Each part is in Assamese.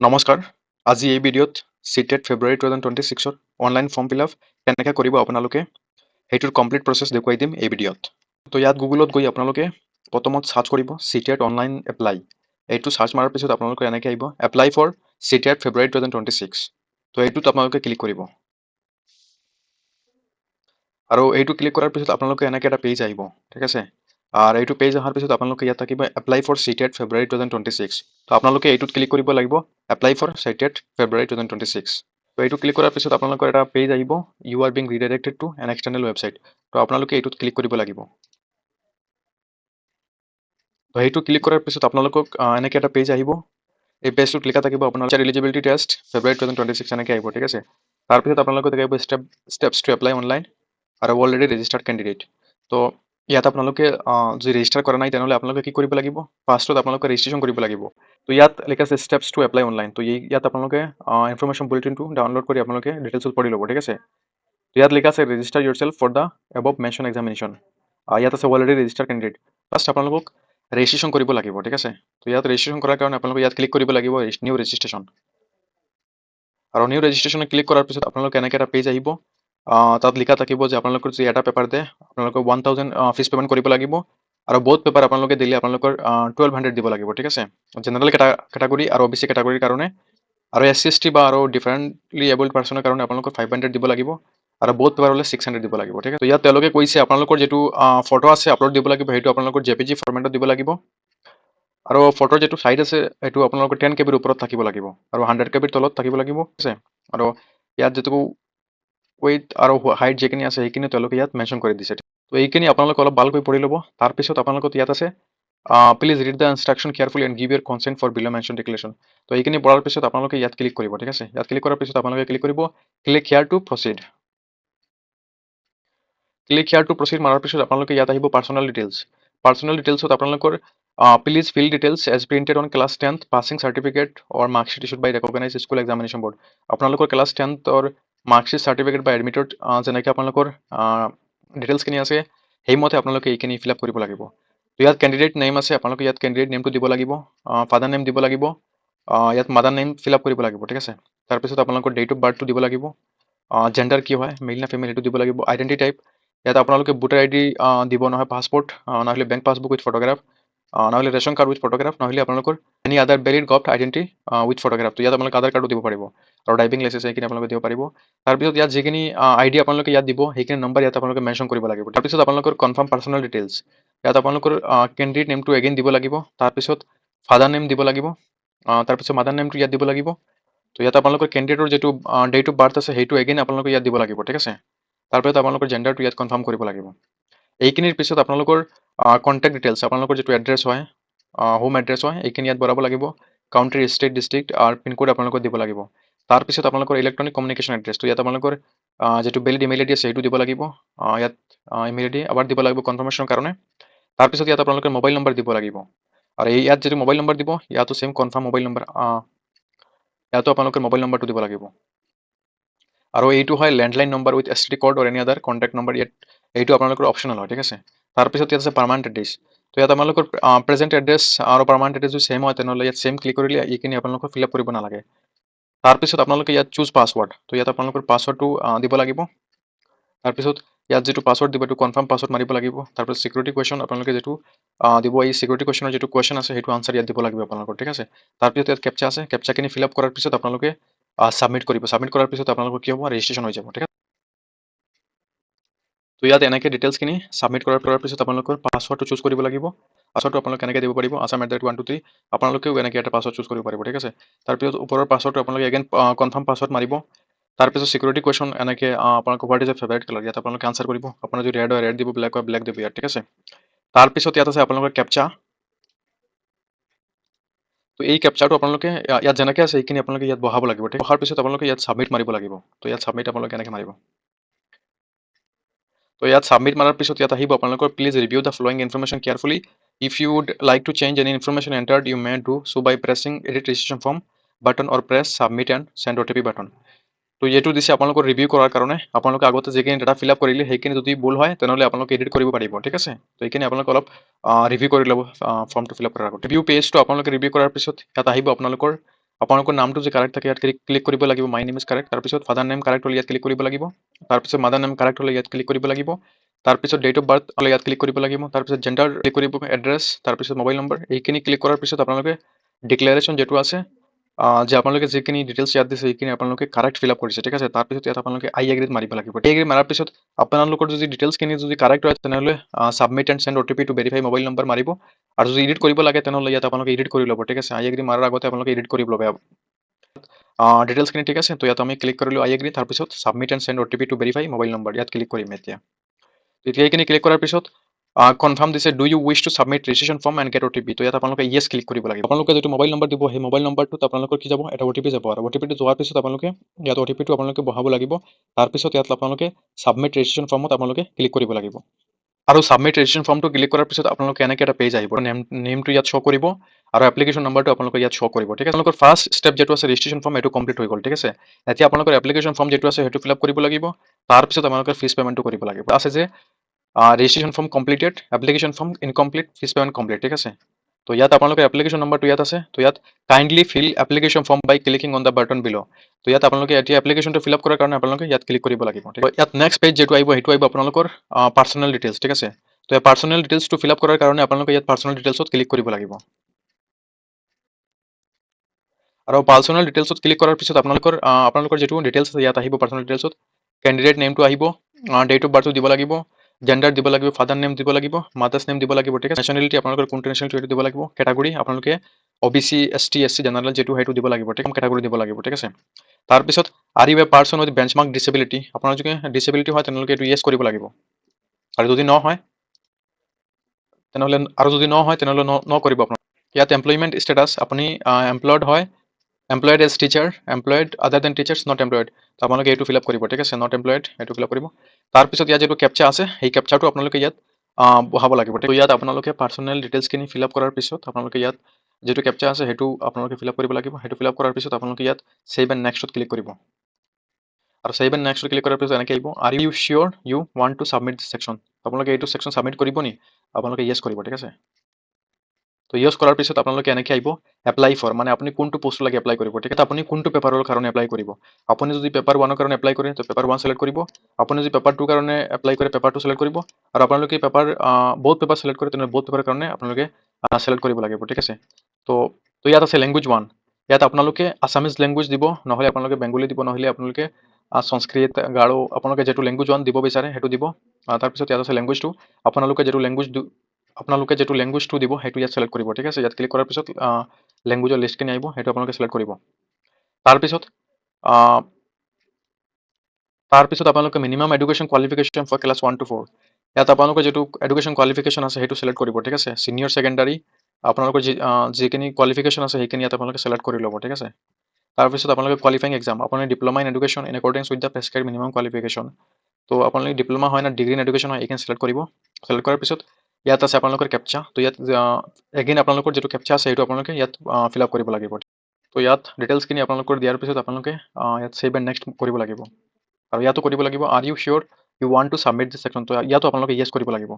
নমস্কাৰ। আজি এই ভিডিঅ'ত CTET ফেব্ৰুৱাৰী 2026 অনলাইন ফৰ্ম ফিল আপ কেনেকৈ কৰিব আপোনালোকে সেইটোৰ কমপ্লিট প্ৰচেছ দেখুৱাই দিম এই ভিডিঅ'ত। তো ইয়াত গুগলত গৈ আপোনালোকে প্ৰথমত চাৰ্চ কৰিব CTET অনলাইন এপ্লাই। এইটো চাৰ্চ মাৰাৰ পিছত আপোনালোকে এনেকৈ আহিব এপ্লাই ফৰ CTET ফেব্ৰুৱাৰী 2026। তো এইটোত আপোনালোকে ক্লিক কৰিব আৰু এইটো ক্লিক কৰাৰ পিছত আপোনালোকে এনেকৈ এটা পেজ আহিব, ঠিক আছে। আৰু এইটো পেজ অহাৰ পিছত আপোনালোকে ইয়াত থাকিব এপ্লাই ফৰ CTET ফেব্ৰুৱাৰী 2026। তো আপোনালোকে এইটোত ক্লিক কৰিব লাগিব এপ্লাই ফৰ CTET ফেব্ৰুৱাৰী 2026। তো এইটো ক্লিক কৰাৰ পিছত আপোনালোকৰ এটা পেজ আহিব you are being redirected to an external website. তো আপোনালোকে এইটোত ক্লিক কৰিব লাগিব। তো সেইটো ক্লিক কৰাৰ পিছত আপোনালোকক এনেকৈ এটা পেজ আহিব। এই পেজটোত লিখা থাকিব আপোনালোকৰ এলিজিবিলিটি টেষ্ট ফেব্ৰুৱাৰী 2026 এনেকৈ আহিব, ঠিক আছে। তাৰপিছত আপোনালোকে থাকিব ষ্টেপছ টু এপ্লাই অনলাইন আৰু অলৰেডি ৰেজিষ্টাৰ্ড কেণ্ডিডেট। তো ইয়াত আপোনালোকে যদি ৰেজিষ্টাৰ কৰা নাই তেনেহ'লে আপোনালোকে কি কৰিব লাগিব, ফাৰ্ষ্টত আপোনালোকে ৰেজিষ্ট্ৰেশ্যন কৰিব লাগিব। তো ইয়াত লিখা আছে ষ্টেপছ টু এপ্লাই অনলাইন। তো ইয়াত আপোনালোকে ইনফৰমেশ্যন বুলেটিনটো ডাউনলোড কৰি আপোনালোকে ডিটেইলছত পঢ়ি ল'ব, ঠিক আছে। তো ইয়াত লিখা আছে register yourself for the above mention examination. ইয়াত আছে অলৰেডি ৰেজিষ্টাৰ কেণ্ডিডেট। ফাৰ্ষ্ট আপোনালোকক ৰেজিষ্ট্ৰেশ্যন কৰিব লাগিব, ঠিক আছে। তো ইয়াত ৰেজিষ্ট্ৰেশ্যন কৰাৰ কাৰণে আপোনালোকে ইয়াত ক্লিক কৰিব লাগিব নিউ ৰেজিষ্ট্ৰেশ্যন। আৰু নিউ ৰেজিষ্ট্ৰেশ্যন ক্লিক কৰাৰ পিছত আপোনালোকে এনেকৈ এটা পেজ আহিব। তাত লিখা থাকিব যে আপোনালোকৰ যদি এটা পেপাৰ দিয়ে আপোনালোকে 1000 ফিজ পে'মেণ্ট কৰিব লাগিব আৰু বহুত পেপাৰ আপোনালোকে দিলে আপোনালোকৰ 1200 দিব লাগিব, ঠিক আছে। জেনেৰেল কেটাগৰী আৰু OBC কেটাগৰীৰ কাৰণে আৰু SC ST বা আৰু ডিফাৰেণ্টলি এবল্ড পাৰ্চনৰ কাৰণে আপোনালোকৰ 500 দিব লাগিব আৰু বহুত পেপাৰ হ'লে 600 দিব লাগিব, ঠিক আছে। ইয়াত তেওঁলোকে কৈছে আপোনালোকৰ যিটো ফটো আছে আপলোড দিব লাগিব সেইটো আপোনালোকৰ JPG ফৰ্মেটত দিব লাগিব আৰু ফটোৰ যিটো চাইজ আছে সেইটো আপোনালোকৰ 10 KB ওপৰত থাকিব লাগিব আৰু 100 KB তলত থাকিব লাগিব, ঠিক আছে। আৰু ইয়াত যিটো ৱেইট আৰু হাইট যিখিনি আছে সেইখিনি তেওঁলোকে ইয়াত মেনশ্যন কৰি দিছে। তো এইখিনি আপোনালোকে অলপ ভালকৈ পঢ়ি ল'ব। তাৰপিছত আপোনালোকৰ ইয়াত আছে please read the instruction carefully and give your consent for below' mention declaration. তো এইখিনি পঢ়াৰ পিছত আপোনালোকে ইয়াত ক্লিক কৰিব, ঠিক আছে। ইয়াত ক্লিক কৰাৰ পিছত আপোনালোকে ক্লিক কৰিব ক্লিক হিয়াৰ টু প্ৰচিড। ক্লিক হিয়াৰ টু প্ৰচিড মাৰাৰ পিছত আপোনালোকে ইয়াত আহিব পাৰ্চনেল ডিটেইলছ। পাৰ্চনেল ডিটেইলছত আপোনালোকৰ please fill details as printed on class 10th passing certificate or marksheet issued by recognise school examination board. আপোনালোকৰ ক্লাছ 10th মাৰ্কশ্বিট চাৰ্টিফিকেট বা এডমিটত যেনেকৈ আপোনালোকৰ ডিটেইলছখিনি আছে সেইমতে আপোনালোকে এইখিনি ফিল আপ কৰিব লাগিব। তো ইয়াত কেণ্ডিডেট নেম আছে, আপোনালোকে ইয়াত কেণ্ডিডেট নেমটো দিব লাগিব, ফাদাৰ নেম দিব লাগিব, ইয়াত মাদাৰ নেম ফিল আপ কৰিব লাগিব, ঠিক আছে। তাৰপিছত আপোনালোকৰ ডেট অফ বাৰ্থটো দিব লাগিব, জেণ্ডাৰ কি হয় মেইল নে ফিমেল সেইটো দিব লাগিব, আইডেণ্টি টাইপ ইয়াত আপোনালোকে ভোটাৰ ID দিব, নহয় পাছপৰ্ট, নহ'লে বেংক পাছবুক উইথ ফটোগ্ৰাফ, নহ'লে ৰেচন কাৰ্ড উইথ ফটোগ্ৰাফ, নহ'লে আপোনালোকৰ any other valid government identity with photograph. তো ইয়াত আপোনালোকে আধাৰ কাৰ্ডো দিব পাৰিব আৰু ড্ৰাইভিং লাইচেন্স সেইখিনি আপোনালোকে দিব পাৰিব। তাৰপিছত ইয়াত যিখিনি ID আপোনালোকে ইয়াত দিব সেইখিনি নম্বৰ ইয়াত আপোনালোকে মেনশ্যন কৰিব লাগিব। তাৰপিছত আপোনালোকৰ কনফাৰ্ম পাৰ্চনেল ডিটেইলছ ইয়াত আপোনালোকৰ কেণ্ডিডেট নেমটো এগেইন দিব লাগিব, তাৰপিছত ফাদাৰ নেম দিব লাগিব, তাৰপিছত মাদাৰ নেমটো ইয়াত দিব লাগিব। তো ইয়াত আপোনালোকৰ কেণ্ডিডেটৰ যিটো ডেট অফ বাৰ্থ আছে সেইটো এগেইন আপোনালোকে ইয়াত দিব লাগিব, ঠিক আছে। তাৰপিছত আপোনালোকৰ জেণ্ডাৰটো ইয়াত কনফাৰ্ম কৰিব লাগিব। এইখিনিৰ পিছত আপোনালোকৰ কণ্টেক্ট ডিটেইলছ আপোনালোকৰ যিটো এড্ৰেছ হয় হোম এড্ৰেছ হয় এইখিনি ইয়াত ভৰাব লাগিব, কাউণ্ট্ৰি ষ্টেট ডিষ্ট্ৰিক্ট আৰু পিনক'ড আপোনালোকৰ দিব লাগিব। তাৰপিছত আপোনালোকৰ ইলেক্ট্ৰনিক কমিউনিকেশ্যন এড্ৰেছটো ইয়াত আপোনালোকৰ যিটো ভেলিড ইমেইল ID আছে সেইটো দিব লাগিব, ইয়াত ইমেইল ID আবাৰ দিব লাগিব কনফাৰ্মেশ্যনৰ কাৰণে। তাৰপিছত ইয়াত আপোনালোকে মোবাইল নম্বৰ দিব লাগিব আৰু ইয়াত যিটো মোবাইল নম্বৰ দিব ইয়াতো ছেম কনফাৰ্ম মোবাইল নম্বৰ, ইয়াতো আপোনালোকে মোবাইল নম্বৰটো দিব লাগিব। আৰু এইটো হয় landline number with STD code or any other contact number, ইয়াত এইটো আপোনালোকৰ অপশ্যনেল হয়, ঠিক আছে। তাৰপিছত ইয়াত আছে পাৰ্মানেণ্ট এড্ৰেছ। তো ইয়াত আপোনালোকৰ প্ৰেজেণ্ট এড্ৰেছ আৰু পাৰ্মানেণ্ট এড্ৰেছটো ছেম হয় তেনেহ'লে ইয়াত ছেম ক্লিক কৰিলে এইখিনি আপোনালোকৰ ফিল আপ কৰিব নালাগে। তাৰপিছত আপোনালোকে ইয়াত চুজ পাছৱৰ্ড, তো ইয়াত আপোনালোকৰ পাছৱৰ্ডটো দিব লাগিব। তাৰপিছত ইয়াত যিটো পাছৱৰ্ড দিব এইটো কনফাৰ্ম পাছৱৰ্ড মাৰিব লাগিব। তাৰপিছত চিকিউৰিটি কুৱেশ্যন আপোনালোকে যিটো দিব এই চিকিউৰিটি কুৱেশ্যনৰ যিটো কুৱেশ্যন আছে সেইটো আনচাৰ ইয়াত দিব লাগিব আপোনালোকৰ, ঠিক আছে। তাৰপিছত ইয়াত কেপচা আছে, কেপচাখিনি ফিল আপ কৰাৰ পিছত আপোনালোকে ছাবমিট কৰিব। ছাবমিট কৰাৰ পিছত আপোনালোকৰ কি হ'ব ৰেজিষ্ট্ৰেশ্যন হৈ যাব, ঠিক আছে। তো ইয়াত এনেকৈ ডিটেইলছখিনি ছাবমিট কৰাৰ পিছত আপোনালোকৰ পাছৱৰ্ডটো চুজ কৰিব লাগিব। পাছৱৰ্ডটো আপোনালোকে এনেকৈ দিব পাৰিব assam@123, আপোনালোকেও এনেকৈ এটা পাছৱৰ্ড চুজ কৰিব পাৰিব, ঠিক আছে। তাৰপিছত ওপৰৰ পাছৱৰ্ডটো আপোনালোকে এগেইন কনফাৰ্ম পাছৱৰ্ড মাৰিব। তাৰপিছত চিকিউৰিটি কুৱেশ্যন এনেকৈ আপোনালোকৰ what is a favourite colour ইয়াত আপোনালোকে আনচাৰ কৰিব। আপোনাৰ যদি ৰেড হয় ৰেড দিব, ব্লেক হয় ব্লেক দিব ইয়াত, ঠিক আছে। তাৰপিছত ইয়াত আছে আপোনালোকৰ কেপচা। তো এই কেপচাৰটো আপোনালোকে ইয়াত যেনেকৈ আছে এইখিনি আপোনালোকে ইয়াত বহাব লাগিব, ঠিক বহাৰ পিছত আপোনালোকে ইয়াত ছাবমিট মাৰিব লাগিব। তো ইয়াত ছাবমিট আপোনালোকে এনেকৈ মাৰিব। তো ইয়াত ছাবমিট মাৰাৰ পিছত ইয়াত আহিব আপোনালোকৰ please review the following information carefully, if you would like to change any information entered you may do so' by pressing edit registration form button or press submit and send OTP button. তো এইটো দিছে আপোনালোকৰ ৰিভিউ কৰাৰ কাৰণে, আপোনালোকে আগতে যিখিনি ডাটা ফিল আপ কৰিলে সেইখিনি যদি ভুল হয় তেনেহ'লে আপোনালোকে এডিট কৰিব পাৰিব, ঠিক আছে। তো এইখিনি আপোনালোকে অলপ ৰিভিউ কৰি ল'ব ফৰ্মটো ফিল আপ কৰাৰ আগত। ৰিভিউ পেজটো আপোনালোকে ৰিভিউ কৰাৰ পিছত ইয়াত আহিব আপোনালোকৰ আপোনালোকৰ নামটো যে কাৰেক্ট থাকে ইয়াত ক্লিক কৰিব লাগিব, মাই নেম ইজ কাৰেক্ট। তাৰপিছত ফাদাৰ নেম কাৰেক্ট হ'লে ইয়াত ক্লিক কৰিব লাগিব। তাৰপিছত মাদাৰ নেম কাৰেক্ট হ'লে ইয়াত ক্লিক কৰিব লাগিব। তাৰপিছত ডেট অফ বাৰ্থ হ'লে ইয়াত ক্লিক কৰিব লাগিব। তাৰপিছত জেণ্ডাৰ ক্লিক কৰিব, এড্ৰেছ, তাৰপিছত মোবাইল নম্বৰ। এইখিনি ক্লিক কৰাৰ পিছত আপোনালোকে ডিক্লেৰেশ্যন যিটো আছে যে আপোনালোকে যিখিনি ডিটেইলছ ইয়াত দিছে সেইখিনি আপোনালোকে কাৰেক্ট ফিল আপ কৰিছে, ঠিক আছে। তাৰপিছত ইয়াত আপোনালোকে আই এগ্ৰীত মাৰিব লাগিব। আই এগ্ৰী মাৰাৰ পিছত আপোনালোকৰ যদি ডিটেইলছখিনি যদি কাৰেক্ট হয় তেনেহ'লে submit and send OTP to verify mobile number মাৰিব। আৰু যদি এডিট কৰিব লাগে তেনেহ'লে ইয়াত আপোনালোকে এডিট কৰি ল'ব, ঠিক আছে। আই এগ্ৰী মাৰাৰ আগতে আপোনালোকে এডিট কৰি ল'ব ডিটেইলছখিনি, ঠিক আছে। তো ইয়াত আমি ক্লিক কৰিলোঁ আই এগ্ৰী, তাৰপিছত submit and send OTP to verify mobile number, ইয়াত ক্লিক কৰিম এতিয়া। তেতিয়া এইখিনি ক্লিক কৰাৰ পিছত কনফাৰ্ম দিছে do you wish to submit registration form and get OTP. তো ইয়াত আপোনালোকে য়েছ ক্লিক কৰিব লাগিব। আপোনালোকে যিটো মোবাইল নম্বৰ দিব সেই মোবাইল নম্বৰটোত আপোনালোকৰ কি যাব, এটা অ'টিপি যাব। আৰু অ'টিপিটো যোৱাৰ পিছত আপোনালোকে ইয়াত অ'টিপিটো আপোনালোকে বহাব লাগিব। তাৰপিছত ইয়াত আপোনালোকে ছাবমিট ৰেজিষ্ট্ৰেশ্যন ফৰ্মত আপোনালোকে ক্লিক কৰিব লাগিব। আৰু ছাবমিট ৰেজিষ্ট্ৰেশ্যন ফৰ্মটো ক্লিক কৰাৰ পিছত আপোনালোকে এনেকৈ এটা পেজ আহিব। নেমটো ইয়াত শ্ব' কৰিব আৰু এপ্লিকেশ্যন নম্বৰটো আপোনালোকে ইয়াত শ্ব' কৰিব, ঠিক আছে। আপোনালোকৰ ফাৰ্ষ্ট ষ্টেপ যিটো আছে ৰেজিষ্ট্ৰেশ্যন ফৰ্ম এইটো কমপ্লিট হৈ গ'ল, ঠিক আছে। এতিয়া আপোনালোকৰ এপ্লিকেশ্যন ফৰ্ম যিটো আছে সেইটো ফিল আপ কৰিব লাগিব। তাৰপিছত আপোনালোকে ফিজ পে'মেণ্টটো কৰিব লাগিব। আছে যে registration form completed, application form incomplete, fees payment complete, ঠিক আছে। তো ইয়াত আপোনালোকে এপ্লিকেশ্যন নম্বৰটো ইয়াত আছে। তো ইয়াত kindly fill application form by clicking on the button below'. তো ইয়াত আপোনালোকে এতিয়া এপ্লিকেশ্যনটো ফিল আপ কৰাৰ কাৰণে আপোনালোকে ইয়াত ক্লিক কৰিব লাগিব। ইয়াত নেক্সট পেজ যিটো আহিব সেইটো আহিব আপোনালোকৰ পাৰ্চনেল ডিটেইলছ, ঠিক আছে। তো এই পাৰ্চনেল ডিটেইলছটো ফিল আপ কৰাৰ কাৰণে আপোনালোকে ইয়াত পাৰ্চনেল ডিটেইলছত ক্লিক কৰিব লাগিব। আৰু পাৰ্চনেল ডিটেইলছত ক্লিক কৰাৰ পিছত আপোনালোকৰ যিটো ডিটেইলছ আছে ইয়াত আহিব পাৰ্চনেল ডিটেইলছত। কেণ্ডিডেট নেমটো আহিব, ডেট অফ বাৰ্থটো দিব লাগিব, জেণ্ডাৰ দিব লাগিব, ফাদাৰ নেম দিব লাগিব, মাদাৰ্ছ নেম দিব লাগিব, ঠিক আছে। নেশ্যনেলিটি আপোনালোকৰ কোনটো নেশ্যনেলিটি সেইটো দিব লাগিব। কেটাগৰী আপোনালোকে OBC, ST, SC, জেনেৰেল যিটো সেইটো দিব লাগিব, ঠিক আছে। কেটাগৰী দিব লাগিব, ঠিক আছে। তাৰপিছত are you a person with benchmark disability, আপোনাৰ যদি ডিছেবিলিটি হয় তেনেহ'লে এইটো য়েছ কৰিব লাগিব। আৰু যদি নহয় তেনেহ'লে ন কৰিব আপোনালোকে। ইয়াত এমপ্লয়মেণ্ট ষ্টেটাছ আপুনি এমপ্লয়ড হয়, এমপ্লয়ড এজ টিচাৰ, এমপ্লয়ড আদাৰ দেন টিচাৰ্ছ, নট এমপ্লয়ড। তো আপোনালোকে এইটো ফিল আপ কৰিব, ঠিক আছে। নট এমপ্লয়ড এইটো ফিল আপ কৰিব। তাৰপিছত ইয়াত যিটো কেপচা আছে সেই কেপচাটো আপোনালোকে ইয়াত বহাব লাগিব। তো ইয়াত আপোনালোকে পাৰ্চনেল ডিটেইলছখিনি ফিল আপ কৰাৰ পিছত আপোনালোকে ইয়াত যিটো কেপচা আছে সেইটো আপোনালোকে ফিল আপ কৰিব লাগিব। সেইটো ফিল আপ কৰাৰ পিছত আপোনালোকে ইয়াত ছেভ এণ্ড নেক্সটত ক্লিক কৰিব। আৰু ছেভ এণ্ড নেক্সটত ক্লিক কৰাৰ পিছত এনেকৈ আহিব are you sure you want to submit this section. আপোনালোকে এইটো ছেকশ্যন ছাবমিট কৰিব নি? আপোনালোকে য়েছ কৰিব, ঠিক আছে। তো য়েছ কৰাৰ পিছত আপোনালোকে এনেকৈ আহিব এপ্লাই ফৰ, মানে আপুনি কোনটো পোষ্ট লাগে এপ্লাই কৰিব, ঠিক আছে। আপুনি কোনটো পেপাৰৰ কাৰণে এপ্লাই কৰিব। আপুনি যদি পেপাৰ 1ৰ কাৰণে এপ্লাই কৰে তো পেপাৰ 1 ছিলেক্ট কৰিব। আপুনি যদি পেপাৰ 2 কাৰণে এপ্লাই কৰে পেপাৰ 2 ছিলেক্ট কৰিব। আৰু আপোনালোকে বহুত পেপাৰ ছিলেক্ট কৰে তেনেহ'লে বহুত পেপাৰৰ কাৰণে আপোনালোকে ছিলেক্ট কৰিব লাগিব, ঠিক আছে। তো ইয়াত আছে লেংগুৱেজ 1। ইয়াত আপোনালোকে আছামিজ লেংগুৱেজ দিব, নহ'লে আপোনালোকে বেংগলী দিব, নহ'লে আপোনালোকে সংস্কৃত, গাৰো, আপোনালোকে যিটো লেংগুৱেজ 1 দিব বিচাৰে সেইটো দিব। তাৰপিছত ইয়াত আছে লেংগুৱেজ 2। আপোনালোকে যিটো লেংগুৱেজ 2 দিব সেইটো ইয়াত ছিলেক্ট কৰিব, ঠিক আছে। ইয়াত ক্লিক কৰাৰ পিছত লেংগুৱেজৰ লিষ্টখিনি আহিব, সেইটো আপোনালোকে ছিলেক্ট কৰিব। তাৰপিছত আপোনালোকে minimum education qualification for class 1 to 4। ইয়াত আপোনালোকৰ যিটো এডুকেশ্যন কোৱালিফিকেশ্যন আছে সেইটো ছিলেক্ট কৰিব, ঠিক আছে। ছিনিয়ৰ ছেকেণ্ডাৰী আপোনালোকৰ যিখিনি কোৱালিফিকেশ্যন আছে সেইখিনি ইয়াত আপোনালোকে ছিলেক্ট কৰি ল'ব, ঠিক আছে। তাৰপিছত আপোনালোকে কোৱালিফাইং এক্সাম, আপুনি diploma in education in accordance with the prescribe minimum qualification. তো আপোনালোকে ডিপ্ল'মা হয় না ডিগ্ৰী ইন এডুকেশ্যন হয় এইখিনি ছিলেক্ট কৰিব। ছিলেক্ট কৰাৰ পিছত ইয়াত আছে আপোনালোকৰ কেপচা। তো ইয়াত এগেইন আপোনালোকৰ যিটো কেপচা আছে সেইটো আপোনালোকে ইয়াত ফিল আপ কৰিব লাগিব। তো ইয়াত ডিটেইলছখিনি আপোনালোকৰ দিয়াৰ পিছত আপোনালোকে ইয়াত ছেভ এণ্ড নেক্সট কৰিব লাগিব। আৰু ইয়াতো কৰিব লাগিব are you sure you want to submit this section. তো ইয়াতো আপোনালোকে য়েছ কৰিব লাগিব।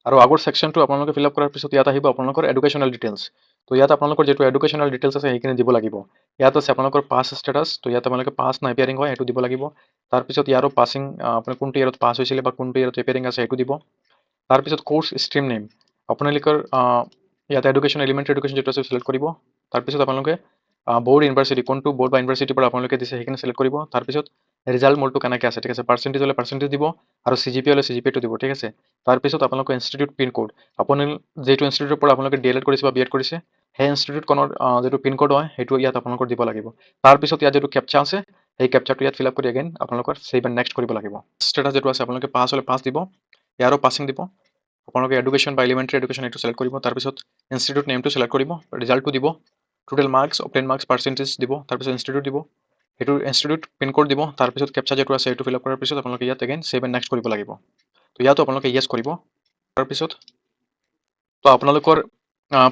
আৰু আগৰ ছেকশ্যনটো আপোনালোকে ফিল আপ কৰাৰ পিছত ইয়াত আহিব আপোনালোকৰ এডুকেশ্যনেল ডিটেইলছ। তো ইয়াত আপোনালোকৰ যিটো এডুকেশ্যনেল ডিটেইলছ আছে সেইখিনি দিব লাগিব। ইয়াত আছে আপোনালোকৰ পাছ ষ্টেটাছ। তো ইয়াত আপোনালোকে পাছ না এপিয়াৰিং হয় সেইটো দিব লাগিব। তাৰপিছত ইয়াৰো পাছিং, আপুনি কোনটো ইয়াৰত পাছ হৈছিলে বা কোনটো ইয়াৰত এপিয়াৰিং আছে সেইটো দিব। তাৰপিছত কোৰ্চ ষ্ট্ৰীম নেম আপোনালোকৰ ইয়াত এডুকেশ্যন এলিমেণ্টাৰী এডুকেশ্যন যিটো আছে ছিলেক্ট কৰিব। তাৰপিছত আপোনালোকে বৰ্ড ইউনিভাৰ্চিটি কোনটো বৰ্ড বা ইউনিভাৰ্চিটিৰ পৰা আপোনালোকে দিছে সেইখিনি ছিলেক্ট কৰিব। তাৰপিছত ৰিজাল্ট মোডটো কেনেকৈ আছে, ঠিক আছে। পাৰ্চেণ্টেজ হ'লে পাৰ্চেণ্টেজ দিব আৰু CGP হ'লে CGPটো দিব, ঠিক আছে। তাৰপিছত আপোনালোকৰ ইনষ্টিটিউট পিন কোড, আপুনি যিটো ইনষ্টিটিউটৰ পৰা আপোনালোকে DLED কৰিছে বা BEd কৰিছে সেই ইনষ্টিটিউটখনৰ যিটো পিন কোড হয় সেইটো ইয়াত আপোনালোকৰ দিব লাগিব। তাৰপিছত ইয়াত যিটো কেপচা আছে সেই কেপচাটো ইয়াত ফিল আপ কৰি এগেইন আপোনালোকৰ ছেভ এণ্ড নেক্সট কৰিব লাগিব। ষ্টেটাছ যিটো আছে আপোনালোকে পাছ হ'লে পাছ দিব, ইয়াৰো পাছিং দিব। আপোনালোকে এডুকেশ্যন বা এলিমেণ্টাৰী এডুকেশ্যন এইটো ছিলেক্ট কৰিব। তাৰপিছত ইনষ্টিটিউট নেমটো ছিলেক্ট কৰিব, ৰিজাল্টটো দিব, total marks, obtain marks, percentage দিব, তাৰপিছত ইনষ্টিটিউট দিব, সেইটো ইনষ্টিটিউট পিন কোড দিব। তাৰপিছত কেপচা যিটো আছে সেইটো ফিল আপ কৰাৰ পিছত আপোনালোকে ইয়াত এগেইন ছেভ এণ্ড নেক্সট কৰিব লাগিব। তো ইয়াতো আপোনালোকে য়েছ কৰিব। তাৰপিছত তো আপোনালোকৰ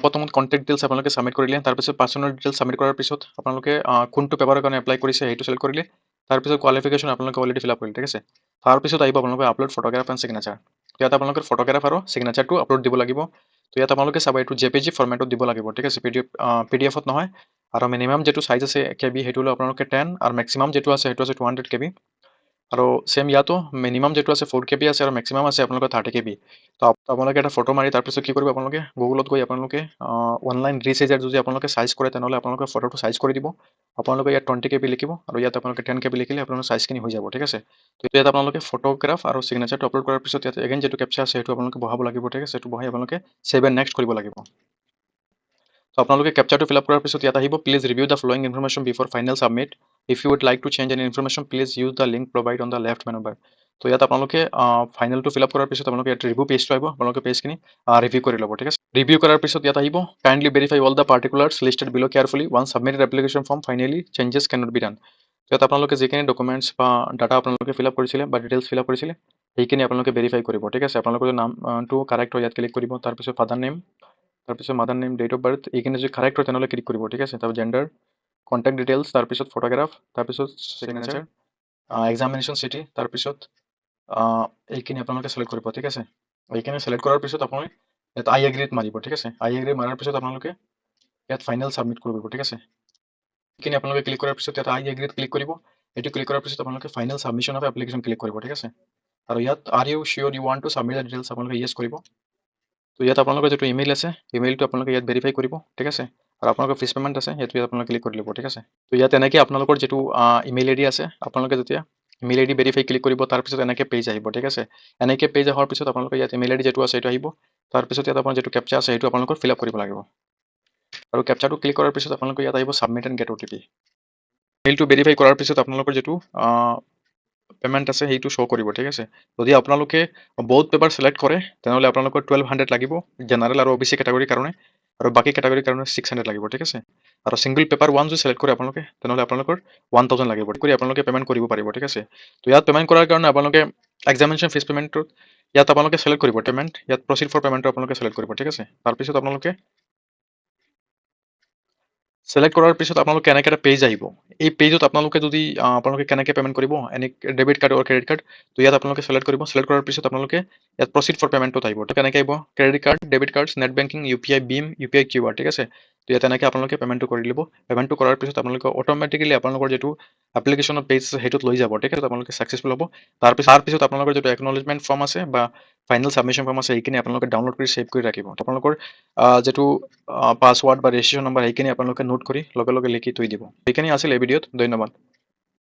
প্ৰথমত কণ্টেক্ট ডিটেইলছ আপোনালোকে ছাবমিট কৰিলে। তাৰপিছত পাৰ্চনেল ডিটেইলছ ছাবমিট কৰাৰ পিছত আপোনালোকে কোনটো পেপাৰৰ কাৰণে এপ্লাই কৰিছে সেইটো ছিলেক্ট কৰিলে। তাৰপিছত কোৱালিফিকেশ্যন আপোনালোকে অলৰেডি ফিল আপ কৰিলে, ঠিক আছে। তাৰপিছত আহিব আপোনালোকে আপলোড ফটোগ্ৰাফ এণ্ড ছিগনেচাৰ। ইয়াত আপোনালোকৰ ফটোগ্ৰাফ আৰু ছিগনেচাৰটো আপলোড দিব লাগিব। তো ইয়াত আপোনালোকে চাব এইটো জেপিজি ফৰ্মেটত দিব লাগিব, ঠিক আছে, পিডিএফত নহয়। আৰু মিনিমাম যিটো চাইজ আছে কেবি সেইটো হ'লে আপোনালোকে 10 আৰু মেক্সিমাম যিটো আছে সেইটো আছে 200 কেবি। আৰু ছেম ইয়াতো মিনিমাম যিটো আছে 4 কেবি আছে আৰু মেক্সিমাম আছে আপোনালোকৰ 30 কেবি। তো আপোনালোকে এটা ফটো মাৰি তাৰপিছত কি কৰিব, আপোনালোকে গুগলত গৈ আপোনালোকে অনলাইন ৰিচাৰ্জাৰ যদি আপোনালোকে চাইজ কৰে তেনেহ'লে আপোনালোকে ফটোটো চাইজ কৰি দিব। আপোনালোকে ইয়াত 20 কেবি লিখিব আৰু ইয়াত আপোনালোকে 10 কেবি লিখিলে আপোনালোকৰ চাইজখিনি হৈ যাব, ঠিক আছে। তো ইয়াত আপোনালোকে ফটোগ্ৰাফ আৰু চিগনেচাৰটো আপলোড কৰাৰ পিছত ইয়াত এগেইন যিটো কেপচা আছে সেইটো আপোনালোকে বহাব লাগিব, ঠিক আছে। সেইটো বহাই আপোনালোকে ছেভ এণ্ড নেক্সট কৰিব লাগিব। তো আপোনালোকে কেপচাৰটো ফিল আপ কৰাৰ পিছত ইয়াত আহিব, please review the following information before final submit. If you would like to change any information please use the link provide on the left menu bar. তো ইয়াত আপোনালোকে ফাইনেলটো ফিল আপ কৰাৰ পিছত আপোনালোকে ইয়াত ৰিভিউ পেজটো আহিব, আপোনালোকে পেজখিনি ৰিভিউ কৰি ল'ব, ঠিক আছে। ৰিভিউ কৰাৰ পিছত ইয়াত আহিব, kindly verify all the particulars listed below' carefully ওৱান submitted application form finally changes can not be done. ইয়াত আপোনালোকে যিখিনি ডকুমেণ্টছ বা ডাটা আপোনালোকে ফিল আপ কৰিছিলে বা ডিটেইলছ ফিল আপ কৰিছিলে সেইখিনি আপোনালোকে ভেৰিফাই কৰিব, ঠিক আছে। আপোনালোকৰ নামটো কাৰেক্ট হয় ইয়াত ক্লিক কৰিব, তাৰপিছত ফাদাৰ নেম, তাৰপিছত mother name, date of birth এইখিনি যদি কাৰেক্ট হয় তেনেহ'লে ক্লিক কৰিব, ঠিক আছে। তাৰপিছত জেণ্ডাৰ, কণ্টেক্ট ডিটেইলছ, তাৰপিছত ফটোগ্ৰাফ, তাৰপিছত চিগনেচাৰ, এক্সামিনেশ্যন চিটি, তাৰপিছত এইখিনি আপোনালোকে চিলেক্ট কৰিব, ঠিক আছে। এইখিনি চিলেক্ট কৰাৰ পিছত আপোনালোকে ইয়াত আই এগ্ৰীত মাৰিব, ঠিক আছে। আই এগ্ৰী মাৰাৰ পিছত আপোনালোকে ইয়াত ফাইনেল ছাবমিট কৰিব, ঠিক আছে। এইখিনি আপোনালোকে ক্লিক কৰাৰ পিছত ইয়াত আই এগ্ৰীত ক্লিক কৰিব। এইটো ক্লিক কৰাৰ পিছত আপোনালোকে final submission of application click কৰিব, ঠিক আছে। আৰু ইয়াত are you sure you want to submit the details আপোনালোকে য়েছ কৰিব। তো ইয়াত আপোনালোকৰ যিটো ইমেইল আছে ইমেইলটো আপোনালোকে ইয়াত ভেৰিফাই কৰিব, ঠিক আছে। আৰু আপোনালোকৰ ফিজ পে'মেণ্ট আছে সেইটো ইয়াত আপোনালোকে ক্লিক কৰি দিব, ঠিক আছে। তো ইয়াত এনেকৈ আপোনালোকৰ যিটো ইমেইল আই ডি আছে আপোনালোকে যেতিয়া ইমেইল আই ডি ভেৰিফাই ক্লিক কৰিব তাৰপিছত এনেকৈ পেজ আহিব, ঠিক আছে। এনেকৈ পেজ অহাৰ পিছত আপোনালোকে ইয়াত ইমেইল আই ডি যিটো আছে সেইটো আহিব, তাৰপিছত ইয়াত আপোনাৰ যিটো কেপচা আছে সেইটো আপোনালোকৰ ফিল আপ কৰিব লাগিব। আৰু কেপচাটো ক্লিক কৰাৰ পিছত আপোনালোকে ইয়াত আহিব ছাবমিট এণ্ড গেট OTP। মেইলটো ভেৰিফাই কৰাৰ পিছত আপোনালোকৰ যিটো পে'মেণ্ট আছে সেইটো শ্ব' কৰিব, ঠিক আছে। যদি আপোনালোকে বহুত পেপাৰ ছিলেক্ট কৰে তেনেহ'লে আপোনালোকৰ 1200 লাগিব জেনেৰেল আৰু OBC কেটাগৰীৰ কাৰণে, আৰু বাকী কেটাগৰীৰ কাৰণে 600 লাগিব, ঠিক আছে। আৰু ছিংগল পেপাৰ ওৱান যদি ছিলেক্ট কৰে আপোনালোকে তেনেহ'লে আপোনালোকৰ 1000 লাগিব কৰি আপোনালোকে পে'মেণ্ট কৰিব পাৰিব, ঠিক আছে। তো ইয়াত পে'মেণ্ট কৰাৰ কাৰণে আপোনালোকে এক্সামিনেশ্যন ফিজ পে'মেণ্টটোত ইয়াত আপোনালোকে ছিলেক্ট কৰিব পে'মেণ্ট, ইয়াত প্ৰচিড ফৰ পে'মেণ্টটো আপোনালোকে ছিলেক্ট কৰিব, ঠিক আছে। তাৰপিছত আপোনালোকে ছিলেক্ট কৰাৰ পিছত আপোনালোকে এনেকৈ এটা পেজ আহিব। এই পেজত আপোনালোকে যদি আপোনালোকে কেনেকৈ পে'মেণ্ট কৰিব, এনে ডেবিট কাৰ্ড আৰু ক্ৰেডিট কাৰ্ড, তো ইয়াত আপোনালোকে ছিলেক্ট কৰিব। ছিলেক্ট কৰাৰ পিছত আপোনালোকে ইয়াত প্ৰচিড ফৰ পে'মেণ্টত আহিব। তো কেনেকৈ আহিব, credit card, debit card, net banking, UPI, BHIM, UPI QR, ঠিক আছে। তো ইয়াত এনেকৈ আপোনালোকে পে'মেণ্টটো কৰি দিব। পে'মেণ্টটো কৰাৰ পিছত আপোনালোকে অট'মেটিকেলি আপোনালোকৰ যিটো এপ্লিকেশ্যনৰ পেজ আছে সেইটোত লৈ যাব, ঠিক আছে। আপোনালোকে ছাকচেছফুল হ'ব। তাৰপিছত আপোনালোকৰ যিটো একনলেজমেণ্ট ফৰ্ম আছে বা ফাইনেল ছাবমিশ্যন ফৰ্ম আছে সেইখিনি আপোনালোকে ডাউনলোড কৰি ছেভ কৰি ৰাখিব। আপোনালোকৰ যিটো পাছৱাৰ্ড বা ৰেজিষ্ট্ৰেশ্যন নম্বৰ সেইখিনি আপোনালোকে নোট কৰি লগে লগে লিখি থৈ দিব। সেইখিনি আছিল এই ভিডিঅ'ত, ধন্যবাদ।